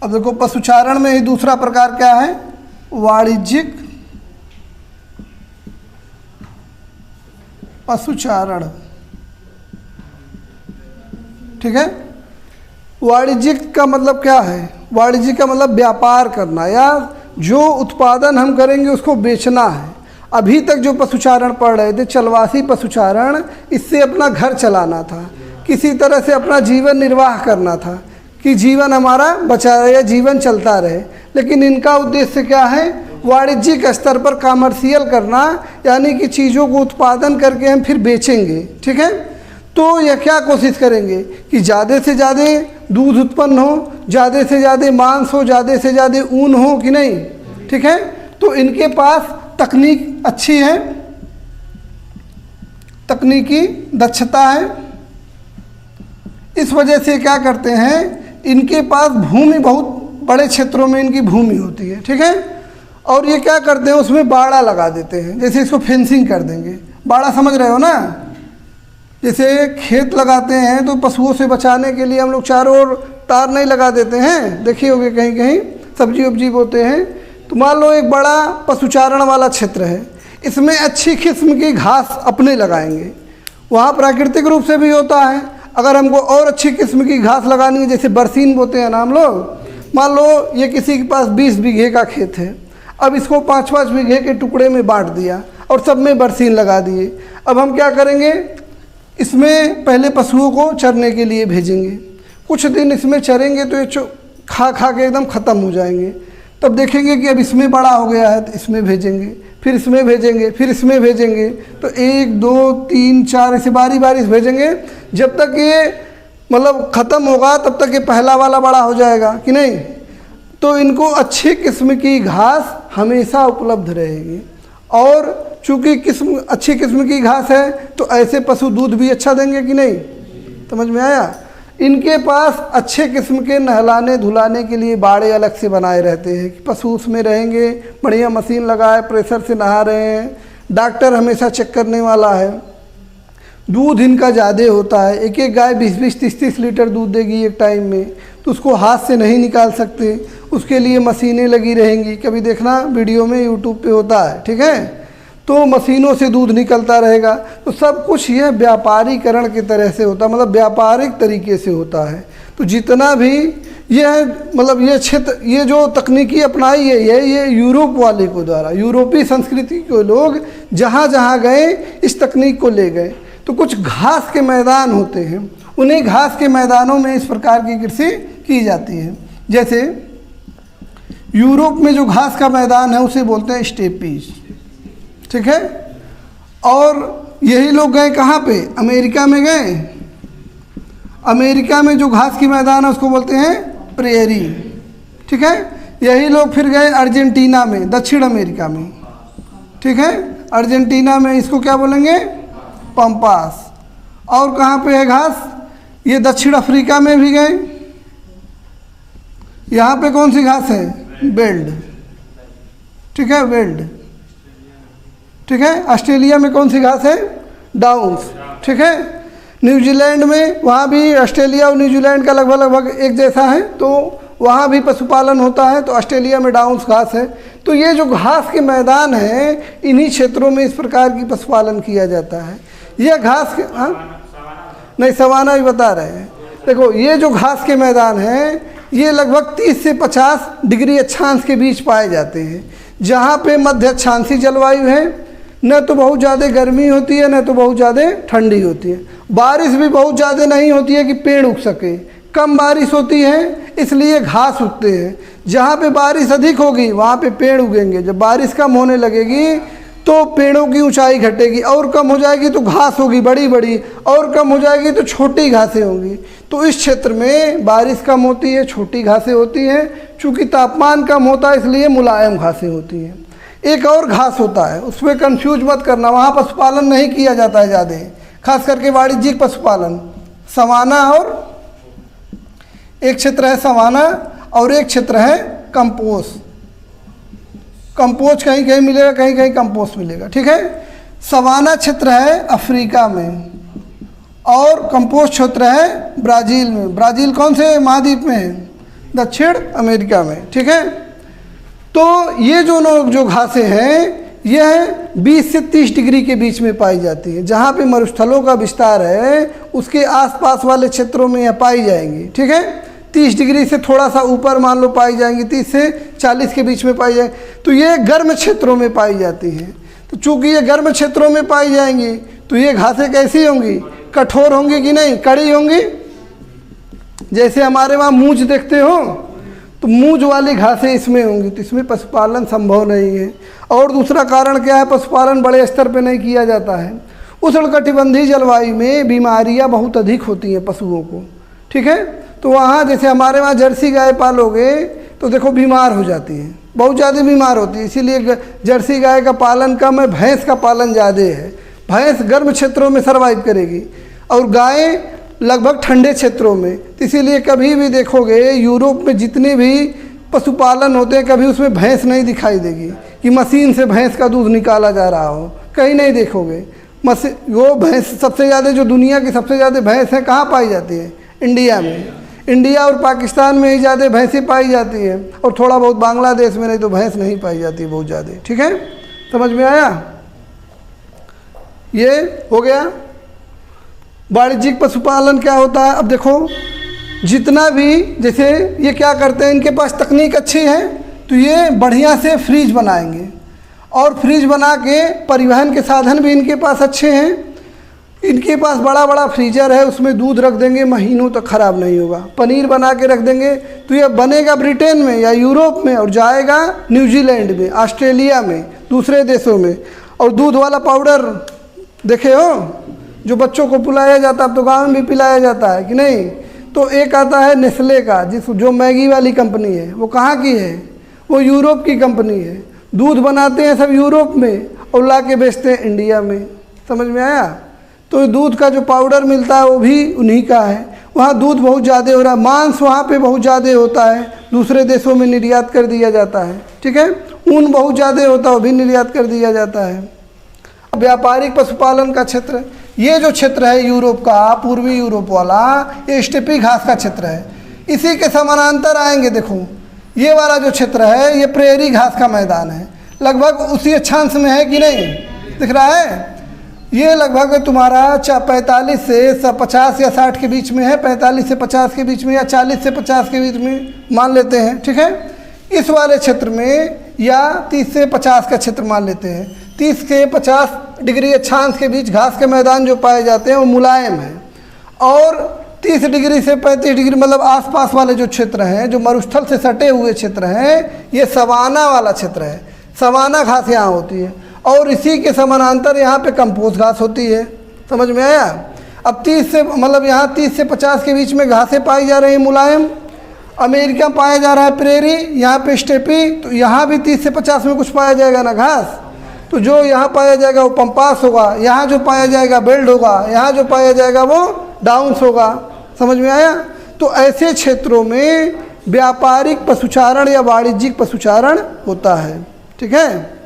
अब देखो पशुचारण में ही दूसरा प्रकार क्या है, वाणिज्यिक पशुचारण। ठीक है, वाणिज्यिक का मतलब क्या है, वाणिज्यिक का मतलब व्यापार करना या जो उत्पादन हम करेंगे उसको बेचना है। अभी तक जो पशुचारण पढ़ रहे थे, चलवासी पशुचारण, इससे अपना घर चलाना था, किसी तरह से अपना जीवन निर्वाह करना था कि जीवन हमारा बचा रहे या जीवन चलता रहे। लेकिन इनका उद्देश्य क्या है, वाणिज्यिक स्तर पर कमर्शियल करना, यानी कि चीज़ों को उत्पादन करके हम फिर बेचेंगे। ठीक है, तो यह क्या कोशिश करेंगे कि ज़्यादा से ज़्यादा दूध उत्पन्न हो, ज़्यादा से ज़्यादा मांस हो, ज़्यादा से ज़्यादा ऊन हो कि नहीं। ठीक है, तो इनके पास तकनीक अच्छी है, तकनीकी दक्षता है। इस वजह से क्या करते हैं, इनके पास भूमि, बहुत बड़े क्षेत्रों में इनकी भूमि होती है। ठीक है, और ये क्या करते हैं, उसमें बाड़ा लगा देते हैं, जैसे इसको फेंसिंग कर देंगे। बाड़ा समझ रहे हो ना, जैसे खेत लगाते हैं तो पशुओं से बचाने के लिए हम लोग चारों ओर तार नहीं लगा देते हैं, देखिए होगे कहीं कहीं सब्जी वब्जी बोते हैं। तो मान लो एक बड़ा पशुचारण वाला क्षेत्र है, इसमें अच्छी किस्म की घास अपने लगाएंगे, वहाँ प्राकृतिक रूप से भी होता है। अगर हमको और अच्छी किस्म की घास लगानी है, जैसे बरसीन बोते हैं ना हम लोग, मान लो ये किसी के पास 20 बीघे का खेत है, अब इसको 5-5 बीघे के टुकड़े में बांट दिया और सब में बरसीन लगा दिए। अब हम क्या करेंगे, इसमें पहले पशुओं को चरने के लिए भेजेंगे, कुछ दिन इसमें चरेंगे तो ये खा खा के एकदम ख़त्म हो जाएंगे। तब देखेंगे कि अब इसमें बड़ा हो गया है तो इसमें भेजेंगे, फिर इसमें भेजेंगे, फिर इसमें भेजेंगे, तो 1 2 3 4 ऐसे बारी बारी भेजेंगे। जब तक ये मतलब ख़त्म होगा तब तक ये पहला वाला बड़ा हो जाएगा कि नहीं। तो इनको अच्छी किस्म की घास हमेशा उपलब्ध रहेगी, और चूँकि अच्छी किस्म की घास है तो ऐसे पशु दूध भी अच्छा देंगे कि नहीं। समझ में आया। इनके पास अच्छे किस्म के नहलाने धुलाने के लिए बाड़े अलग से बनाए रहते हैं कि पशु उसमें रहेंगे, बढ़िया मशीन लगाए, प्रेशर से नहा रहे हैं, डॉक्टर हमेशा चेक करने वाला है। दूध इनका ज़्यादा होता है, एक एक गाय 20-20 30-30 लीटर दूध देगी एक टाइम में, तो उसको हाथ से नहीं निकाल सकते, उसके लिए मशीनें लगी रहेंगी। कभी देखना वीडियो में यूट्यूब पे होता है। ठीक है, तो मशीनों से दूध निकलता रहेगा। तो सब कुछ यह व्यापारीकरण की तरह से होता है, मतलब व्यापारिक तरीके से होता है। तो जितना भी यह मतलब ये क्षेत्र, ये जो तकनीकी अपनाई है ये यूरोप वाले को द्वारा, यूरोपीय संस्कृति के लोग जहाँ जहाँ गए इस तकनीक को ले गए। तो कुछ घास के मैदान होते हैं, उन्हीं घास के मैदानों में इस प्रकार की कृषि की जाती है। जैसे यूरोप में जो घास का मैदान है उसे बोलते हैं स्टेपीज। ठीक है, और यही लोग गए कहाँ पे, अमेरिका में गए। अमेरिका में जो घास की मैदान है उसको बोलते हैं प्रेरी। ठीक है, यही लोग फिर गए अर्जेंटीना में, दक्षिण अमेरिका में। ठीक है, अर्जेंटीना में इसको क्या बोलेंगे, पंपास। और कहाँ पे है घास, ये दक्षिण अफ्रीका में भी गए। यहाँ पे कौन सी घास है, बेल्ड। ठीक है, बेल्ड। ठीक है, ऑस्ट्रेलिया में कौन सी घास है, डाउन्स। ठीक है, न्यूजीलैंड में, वहाँ भी ऑस्ट्रेलिया और न्यूजीलैंड का लगभग एक जैसा है, तो वहाँ भी पशुपालन होता है, तो ऑस्ट्रेलिया में डाउन्स घास है। तो ये जो घास के मैदान हैं, इन्हीं क्षेत्रों में इस प्रकार की पशुपालन किया जाता है। यह घास के नहीं, सवाना भी बता रहे हैं। देखो ये जो घास के मैदान हैं ये लगभग 30 से 50 डिग्री अक्षांश के बीच पाए जाते हैं, जहाँ पे मध्य अक्षांशीय जलवायु है, न तो बहुत ज़्यादा गर्मी होती है न तो बहुत ज़्यादा ठंडी होती है। बारिश भी बहुत ज़्यादा नहीं होती है कि पेड़ उग सके, कम बारिश होती है इसलिए घास उगते हैं। जहाँ पे बारिश अधिक होगी वहाँ पे पेड़ उगेंगे, जब बारिश कम होने लगेगी तो पेड़ों की ऊंचाई घटेगी, और कम हो जाएगी तो घास होगी बड़ी बड़ी, और कम हो जाएगी तो छोटी घासें होंगी। तो इस क्षेत्र में बारिश कम होती है, छोटी घासें होती हैं, चूँकि तापमान कम होता है इसलिए मुलायम घासें होती हैं। एक और घास होता है, उसमें कंफ्यूज मत करना, वहाँ पशुपालन नहीं किया जाता है ज़्यादा, खास करके वाणिज्यिक पशुपालन। सवाना और एक क्षेत्र है सवाना और एक क्षेत्र है कंपोस्ट। कंपोस्ट कहीं कहीं मिलेगा, कहीं कहीं कंपोस्ट मिलेगा। ठीक है, सवाना क्षेत्र है अफ्रीका में और कंपोस्ट क्षेत्र है ब्राज़ील में। ब्राज़ील कौन से महाद्वीप में है, दक्षिण अमेरिका में, ठीक है। तो ये जो घासें हैं यह 20 से 30 डिग्री के बीच में पाई जाती है। जहाँ पे मरुस्थलों का विस्तार है उसके आसपास वाले क्षेत्रों में यह पाई जाएंगी, ठीक है। 30 डिग्री से थोड़ा सा ऊपर मान लो पाई जाएंगी, 30 से 40 के बीच में पाई जाएंगी। तो ये गर्म क्षेत्रों में पाई जाती हैं। तो चूँकि ये गर्म क्षेत्रों में पाई जाएंगी तो ये घासें कैसी होंगी, कठोर होंगी कि नहीं, कड़ी होंगी। जैसे हमारे वहाँ मूंछ देखते हो तो मूंछ वाली घासें इसमें होंगी, तो इसमें पशुपालन संभव नहीं है। और दूसरा कारण क्या है, पशुपालन बड़े स्तर पे नहीं किया जाता है। उष्णकटिबंधीय जलवायु में बीमारियां बहुत अधिक होती हैं पशुओं को, ठीक है। तो वहाँ जैसे हमारे वहाँ जर्सी गाय पालोगे तो देखो बीमार हो जाती है, बहुत ज़्यादा बीमार होती है। इसीलिए जर्सी गाय का पालन कम है, भैंस का पालन ज़्यादा है। भैंस गर्म क्षेत्रों में सर्वाइव करेगी और गाय लगभग ठंडे क्षेत्रों में। तो इसीलिए कभी भी देखोगे यूरोप में जितने भी पशुपालन होते हैं कभी उसमें भैंस नहीं दिखाई देगी कि मशीन से भैंस का दूध निकाला जा रहा हो, कहीं नहीं देखोगे। वो भैंस सबसे ज़्यादा जो दुनिया की सबसे ज़्यादा भैंस है कहाँ पाई जाती है, इंडिया में। इंडिया और पाकिस्तान में ही ज़्यादा भैंसें पाई जाती है और थोड़ा बहुत बांग्लादेश में, नहीं तो भैंस नहीं पाई जाती बहुत ज़्यादा, ठीक है। समझ में आया, ये हो गया। वाणिज्यिक पशुपालन क्या होता है, अब देखो जितना भी जैसे ये क्या करते हैं, इनके पास तकनीक अच्छी है तो ये बढ़िया से फ्रीज बनाएंगे और फ्रीज बना के परिवहन के साधन भी इनके पास अच्छे हैं। इनके पास बड़ा बड़ा फ्रीजर है, उसमें दूध रख देंगे, महीनों तक खराब नहीं होगा। पनीर बना के रख देंगे तो ये बनेगा ब्रिटेन में या यूरोप में और जाएगा न्यूजीलैंड में, ऑस्ट्रेलिया में, दूसरे देशों में। और दूध वाला पाउडर देखे हो जो बच्चों को पिलाया जाता है, अब तो गाँव में भी पिलाया जाता है कि नहीं। तो एक आता है नेस्ले का, जो मैगी वाली कंपनी है, वो कहाँ की है, वो यूरोप की कंपनी है। दूध बनाते हैं सब यूरोप में और ला के बेचते हैं इंडिया में। समझ में आया। तो दूध का जो पाउडर मिलता है वो भी उन्हीं का है। वहाँ दूध बहुत ज़्यादा हो रहा है, मांस वहाँ पे बहुत ज़्यादा होता है, दूसरे देशों में निर्यात कर दिया जाता है, ठीक है। ऊन बहुत ज़्यादा होता है, वो भी निर्यात कर दिया जाता है। व्यापारिक पशुपालन का क्षेत्र, ये जो क्षेत्र है यूरोप का, पूर्वी यूरोप वाला, ये स्टेपी घास का क्षेत्र है। इसी के समानांतर आएंगे, देखो ये वाला जो क्षेत्र है ये प्रेरी घास का मैदान है, लगभग उसी अक्षांश में है कि नहीं, दिख रहा है। ये लगभग तुम्हारा 45 से 50 या 60 के बीच में है, 45 से 50 के बीच में या 40 से 50 के बीच में मान लेते हैं, ठीक है। इस वाले क्षेत्र में या 30 से 50 का क्षेत्र मान लेते हैं। 30 से 50 डिग्री अक्षांश के बीच घास के मैदान जो पाए जाते हैं वो मुलायम है। और 30 डिग्री से 35 डिग्री मतलब आसपास वाले जो क्षेत्र हैं, जो मरुस्थल से सटे हुए क्षेत्र हैं, ये सवाना वाला क्षेत्र है। सवाना घास यहाँ होती है और इसी के समानांतर यहाँ पे कंपोस्ट घास होती है। समझ में आया। अब 30 से मतलब यहाँ 30 से 50 के बीच में घासें पाई जा रही हैं मुलायम। अमेरिका पाया जा रहा है प्रेरी, यहाँ पे स्टेपी, तो यहाँ भी 30 से 50 में कुछ पाया जाएगा ना घास। तो जो यहाँ पाया जाएगा वो पंपास होगा, यहाँ जो पाया जाएगा बेल्ट होगा, यहाँ जो पाया जाएगा वो डाउन्स होगा। समझ में आया। तो ऐसे क्षेत्रों में व्यापारिक पशुचारण या वाणिज्यिक पशुचारण होता है, ठीक है।